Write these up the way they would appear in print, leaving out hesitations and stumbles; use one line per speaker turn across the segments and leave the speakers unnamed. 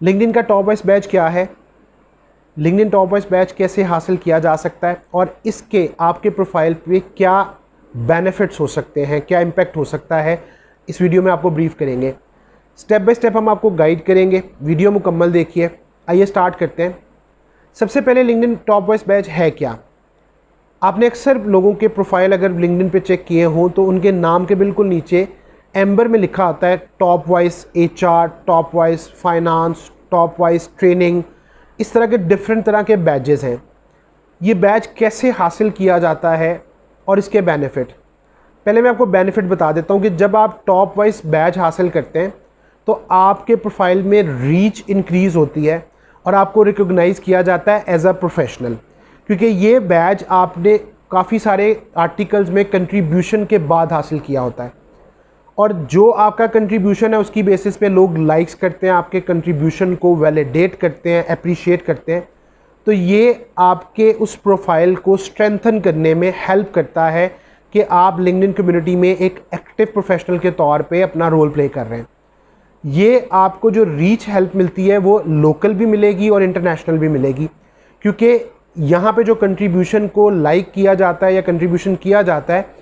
LinkedIn का top voice batch क्या है, लिंक्डइन टॉप वॉइस बैच कैसे हासिल किया जा सकता है और इसके आपके प्रोफाइल पे क्या बेनिफिट्स हो सकते हैं, क्या इम्पैक्ट हो सकता है, इस वीडियो में आपको ब्रीफ करेंगे। स्टेप बाय स्टेप हम आपको गाइड करेंगे, वीडियो मुकम्मल देखिए। आइए स्टार्ट करते हैं। सबसे पहले लिंक्डइन टॉप वॉइस बैच है क्या। आपने अक्सर लोगों के प्रोफाइल अगर लिंक्डइन पे चेक किए हों तो उनके नाम के बिल्कुल नीचे एम्बर में लिखा आता है top voice HR, top voice finance, top voice training, इस तरह के डिफरेंट तरह के बैचेस हैं। ये बैच कैसे हासिल किया जाता है और इसके बेनिफिट, पहले मैं आपको बेनिफिट बता देता हूँ कि जब आप टॉप वॉइस बैच हासिल करते हैं तो आपके प्रोफाइल में रीच इंक्रीज़ होती है और आपको रिकॉग्नाइज़ किया जाता है एज अ प्रोफेशनल, क्योंकि ये बैच आपने काफ़ी सारे आर्टिकल्स में कंट्रीब्यूशन के बाद हासिल किया होता है और जो आपका कंट्रीब्यूशन है उसकी बेसिस पे लोग लाइक्स करते हैं, आपके कंट्रीब्यूशन को वैलिडेट करते हैं, अप्रिशिएट करते हैं। तो ये आपके उस प्रोफाइल को स्ट्रेंथन करने में हेल्प करता है कि आप लिंक्डइन कम्युनिटी में एक एक्टिव प्रोफेशनल के तौर पे अपना रोल प्ले कर रहे हैं। ये आपको जो रीच हेल्प मिलती है वो लोकल भी मिलेगी और इंटरनेशनल भी मिलेगी, क्योंकि यहाँ पे जो कंट्रीब्यूशन को लाइक किया जाता है या कंट्रीब्यूशन किया जाता है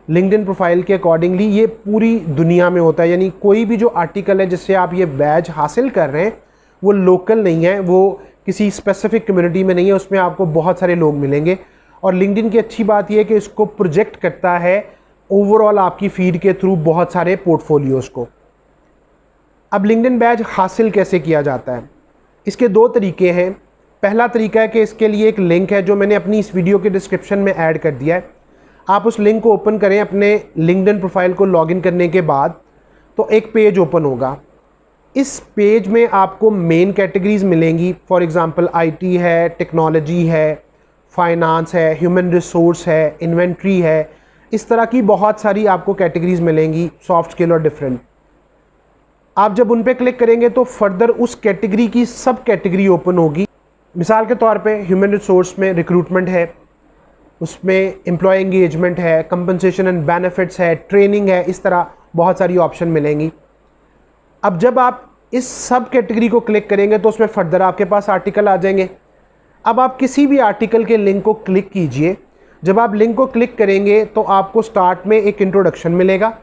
लिंक्डइन प्रोफाइल के अकॉर्डिंगली ये पूरी दुनिया में होता है। यानी कोई भी जो आर्टिकल है जिससे आप ये बैच हासिल कर रहे हैं वो लोकल नहीं है, वो किसी स्पेसिफिक कम्युनिटी में नहीं है, उसमें आपको बहुत सारे लोग मिलेंगे। और लिंक्डइन की अच्छी बात यह है कि इसको प्रोजेक्ट करता है ओवरऑल आपकी फीड के थ्रू बहुत सारे पोर्टफोलियोज़ को। अब लिंक्डइन बैच हासिल कैसे किया जाता है, इसके दो तरीके हैं। पहला तरीका है कि इसके लिए एक लिंक है जो मैंने अपनी इस वीडियो के डिस्क्रिप्शन में ऐड कर दिया है। आप उस लिंक को ओपन करें, अपने लिंक्डइन प्रोफाइल को लॉगिन करने के बाद तो एक पेज ओपन होगा। इस पेज में आपको मेन कैटेगरीज मिलेंगी, फॉर एग्जांपल IT है, टेक्नोलॉजी है, फाइनेंस है, ह्यूमन रिसोर्स है, इन्वेंट्री है, इस तरह की बहुत सारी आपको कैटेगरीज मिलेंगी, सॉफ्ट स्किल और डिफरेंट। आप जब उन पे क्लिक करेंगे तो फर्दर उस कैटेगरी की सब कैटेगरी ओपन होगी। मिसाल के तौर पे ह्यूमन रिसोर्स में रिक्रूटमेंट है, उसमें एम्प्लॉय एंगेजमेंट है, कंपनसेशन एंड बेनिफिट्स है, ट्रेनिंग है, इस तरह बहुत सारी ऑप्शन मिलेंगी। अब जब आप इस सब कैटेगरी को क्लिक करेंगे तो उसमें फर्दर आपके पास आर्टिकल आ जाएंगे। अब आप किसी भी आर्टिकल के लिंक को क्लिक कीजिए। जब आप लिंक को क्लिक करेंगे तो आपको स्टार्ट में एक इंट्रोडक्शन मिलेगा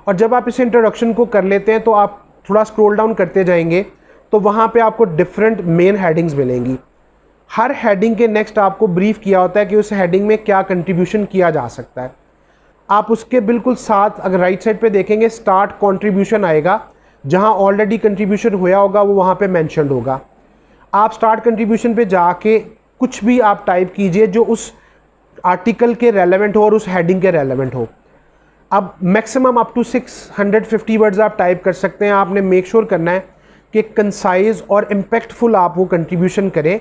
और जब आप इस इंट्रोडक्शन को कर लेते हैं तो आप थोड़ा स्क्रॉल डाउन करते जाएंगे तो वहाँ पे आपको डिफरेंट मेन हेडिंग्स मिलेंगी। हर हेडिंग के नेक्स्ट आपको ब्रीफ किया होता है कि उस हेडिंग में क्या कंट्रीब्यूशन किया जा सकता है। आप उसके बिल्कुल साथ अगर राइट साइड पे देखेंगे स्टार्ट कंट्रीब्यूशन आएगा, जहाँ ऑलरेडी कंट्रीब्यूशन हुआ होगा वो वहाँ पे मेंशन्ड होगा। आप स्टार्ट कंट्रीब्यूशन पे जाके कुछ भी आप टाइप कीजिए जो उस आर्टिकल के रेलेवेंट हो और उस हेडिंग के रेलेवेंट हो। अब मैक्सिमम अप टू 650 वर्ड्स आप टाइप कर सकते हैं। आपने मेक श्योर करना है कि कंसाइज और इम्पैक्टफुल आप वो कंट्रीब्यूशन करें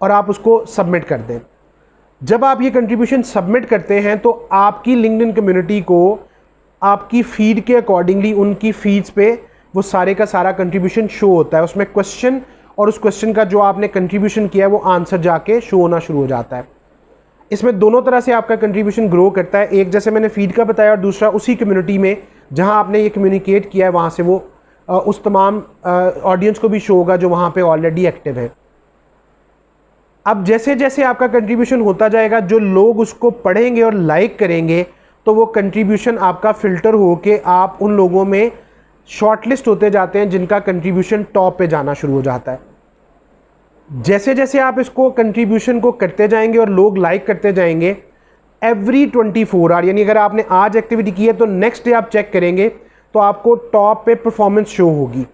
और आप उसको सबमिट कर दें। जब आप ये कंट्रीब्यूशन सबमिट करते हैं तो आपकी लिंक्डइन कम्युनिटी को आपकी फीड के अकॉर्डिंगली उनकी फीड्स पे वो सारे का सारा कंट्रीब्यूशन शो होता है। उसमें क्वेश्चन और उस क्वेश्चन का जो आपने कंट्रीब्यूशन किया है वो आंसर जाके शो होना शुरू हो जाता है। इसमें दोनों तरह से आपका कंट्रीब्यूशन ग्रो करता है, एक जैसे मैंने फीड का बताया और दूसरा उसी कम्युनिटी में जहां आपने ये कम्युनिकेट किया है वहां से वो उस तमाम ऑडियंस को भी शो होगा जो वहां पे ऑलरेडी एक्टिव है। अब जैसे जैसे आपका कंट्रीब्यूशन होता जाएगा, जो लोग उसको पढ़ेंगे और लाइक करेंगे तो वो कंट्रीब्यूशन आपका फ़िल्टर हो के आप उन लोगों में शॉर्टलिस्ट होते जाते हैं जिनका कंट्रीब्यूशन टॉप पे जाना शुरू हो जाता है। जैसे जैसे आप इसको कंट्रीब्यूशन को करते जाएंगे और लोग लाइक करते जाएंगे, एवरी 24 आवर यानी अगर आपने आज एक्टिविटी की है तो नेक्स्ट डे आप चेक करेंगे तो आपको टॉप पे परफॉर्मेंस शो होगी।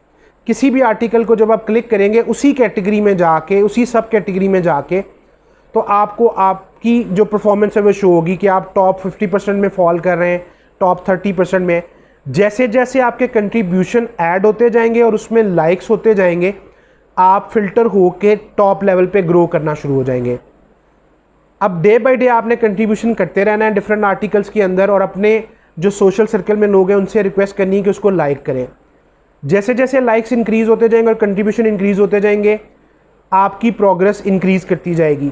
किसी भी आर्टिकल को जब आप क्लिक करेंगे उसी कैटेगरी में जाके, उसी सब कैटेगरी में जाके, तो आपको आपकी जो परफॉर्मेंस है वो शो होगी कि आप टॉप 50% में फॉल कर रहे हैं, टॉप 30% में। जैसे जैसे आपके कंट्रीब्यूशन ऐड होते जाएंगे और उसमें लाइक्स होते जाएंगे, आप फिल्टर होके टॉप लेवल पे ग्रो करना शुरू हो जाएंगे। अब डे बाय डे आपने कंट्रीब्यूशन करते रहना है डिफरेंट आर्टिकल्स के अंदर और अपने जो सोशल सर्कल में लोग हैं उनसे रिक्वेस्ट करनी है कि उसको लाइक करें। जैसे जैसे लाइक्स इंक्रीज़ होते जाएंगे और कंट्रीब्यूशन इंक्रीज़ होते जाएंगे, आपकी प्रोग्रेस इंक्रीज़ करती जाएगी।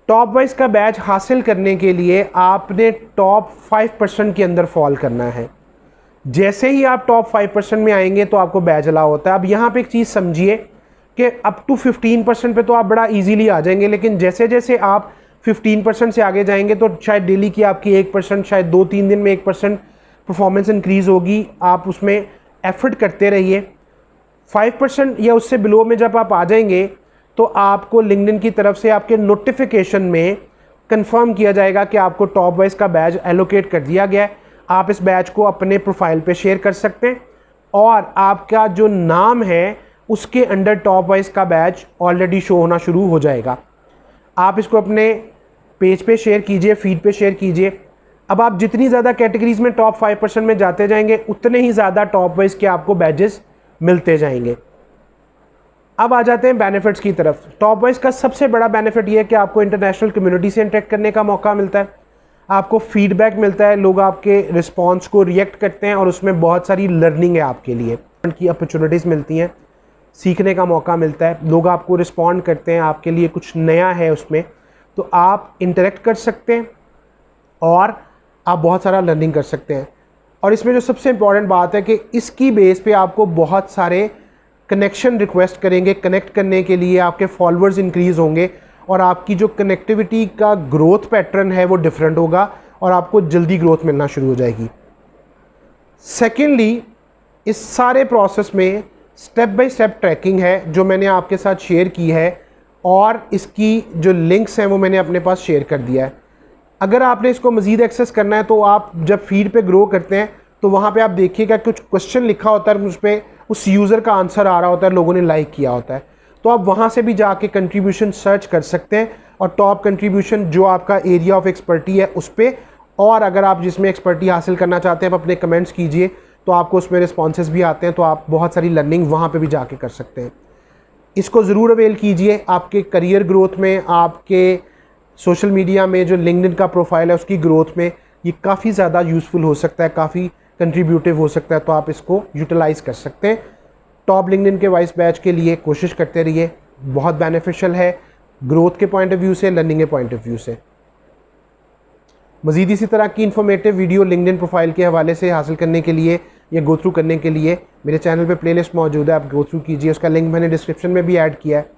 टॉप वाइज का बैच हासिल करने के लिए आपने टॉप 5% के अंदर फॉल करना है। जैसे ही आप टॉप 5% में आएंगे तो आपको बैच अलाउ होता है। अब यहाँ पे एक चीज़ समझिए कि अप टू 15% पे तो आप बड़ा इजीली आ जाएंगे, लेकिन जैसे जैसे आप 15% से आगे जाएंगे तो शायद डेली की आपकी 1%, शायद 2-3 दिन में 1% परफॉर्मेंस इंक्रीज़ होगी। आप उसमें एफर्ट करते रहिए। 5% या उससे बिलो में जब आप आ जाएंगे तो आपको लिंक्डइन की तरफ से आपके नोटिफिकेशन में कंफर्म किया जाएगा कि आपको टॉप वाइज का बैच एलोकेट कर दिया गया है। आप इस बैच को अपने प्रोफाइल पे शेयर कर सकते हैं और आपका जो नाम है उसके अंडर टॉप वाइज का बैच ऑलरेडी शो होना शुरू हो जाएगा। आप इसको अपने पेज पे शेयर कीजिए, फीड पे शेयर कीजिए। अब आप जितनी ज़्यादा कैटेगरीज में टॉप 5% में जाते जाएंगे उतने ही ज़्यादा टॉप वाइज के आपको बैजेस मिलते जाएंगे। अब आ जाते हैं बेनिफिट्स की तरफ। टॉप वाइज का सबसे बड़ा बेनिफिट ये है कि आपको इंटरनेशनल कम्युनिटी से इंटरेक्ट करने का मौका मिलता है, आपको फीडबैक मिलता है, लोग आपके रिस्पॉन्स को रिएक्ट करते हैं और उसमें बहुत सारी लर्निंग है आपके लिए की अपॉर्चुनिटीज़ मिलती हैं, सीखने का मौका मिलता है, लोग आपको रिस्पॉन्ड करते हैं, आपके लिए कुछ नया है उसमें, तो आप इंटरेक्ट कर सकते हैं और आप बहुत सारा लर्निंग कर सकते हैं। और इसमें जो सबसे इम्पॉर्टेंट बात है कि इसकी बेस पे आपको बहुत सारे कनेक्शन रिक्वेस्ट करेंगे, कनेक्ट करने के लिए आपके फॉलोअर्स इंक्रीज़ होंगे और आपकी जो कनेक्टिविटी का ग्रोथ पैटर्न है वो डिफरेंट होगा और आपको जल्दी ग्रोथ मिलना शुरू हो जाएगी। सेकेंडली, इस सारे प्रोसेस में स्टेप बाय स्टेप ट्रैकिंग है जो मैंने आपके साथ शेयर की है और इसकी जो लिंक्स हैं वो मैंने अपने पास शेयर कर दिया है। अगर आपने इसको मज़ीद एक्सेस करना है तो आप जब फीड पे ग्रो करते हैं तो वहाँ पे आप देखिएगा कुछ क्वेश्चन लिखा होता है, उस पर उस यूज़र का आंसर आ रहा होता है, लोगों ने लाइक किया होता है, तो आप वहाँ से भी जाके कंट्रीब्यूशन सर्च कर सकते हैं और टॉप कंट्रीब्यूशन जो आपका एरिया ऑफ एक्सपर्टी है उस पर, और अगर आप जिसमें एक्सपर्टी हासिल करना चाहते हैं आप अपने कमेंट्स कीजिए तो आपको उसमें रिस्पॉन्सेज भी आते हैं, तो आप बहुत सारी लर्निंग वहाँ पर भी जाके कर सकते हैं। इसको ज़रूर अवेल कीजिए आपके करियर ग्रोथ में, आपके सोशल मीडिया में जो लिंक्डइन का प्रोफाइल है उसकी ग्रोथ में ये काफ़ी ज़्यादा यूज़फुल हो सकता है, काफ़ी कंट्रीब्यूटिव हो सकता है, तो आप इसको यूटिलाइज़ कर सकते हैं। टॉप लिंक्डइन के वाइस बैच के लिए कोशिश करते रहिए, बहुत बेनिफिशियल है ग्रोथ के पॉइंट ऑफ व्यू से, लर्निंग के पॉइंट ऑफ व्यू से। मज़ीद इसी तरह की इन्फॉर्मेटिव वीडियो लिंक्डइन प्रोफाइल के हवाले से हासिल करने के लिए या गो थ्रू करने के लिए मेरे चैनल पे प्लेलिस्ट मौजूद है, आप गो थ्रू कीजिए, उसका लिंक मैंने डिस्क्रिप्शन में भी ऐड किया है।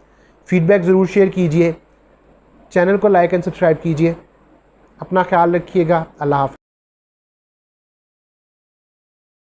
फीडबैक ज़रूर शेयर कीजिए, चैनल को लाइक एंड सब्सक्राइब कीजिए। अपना ख्याल रखिएगा। अल्लाह हाफ़िज़।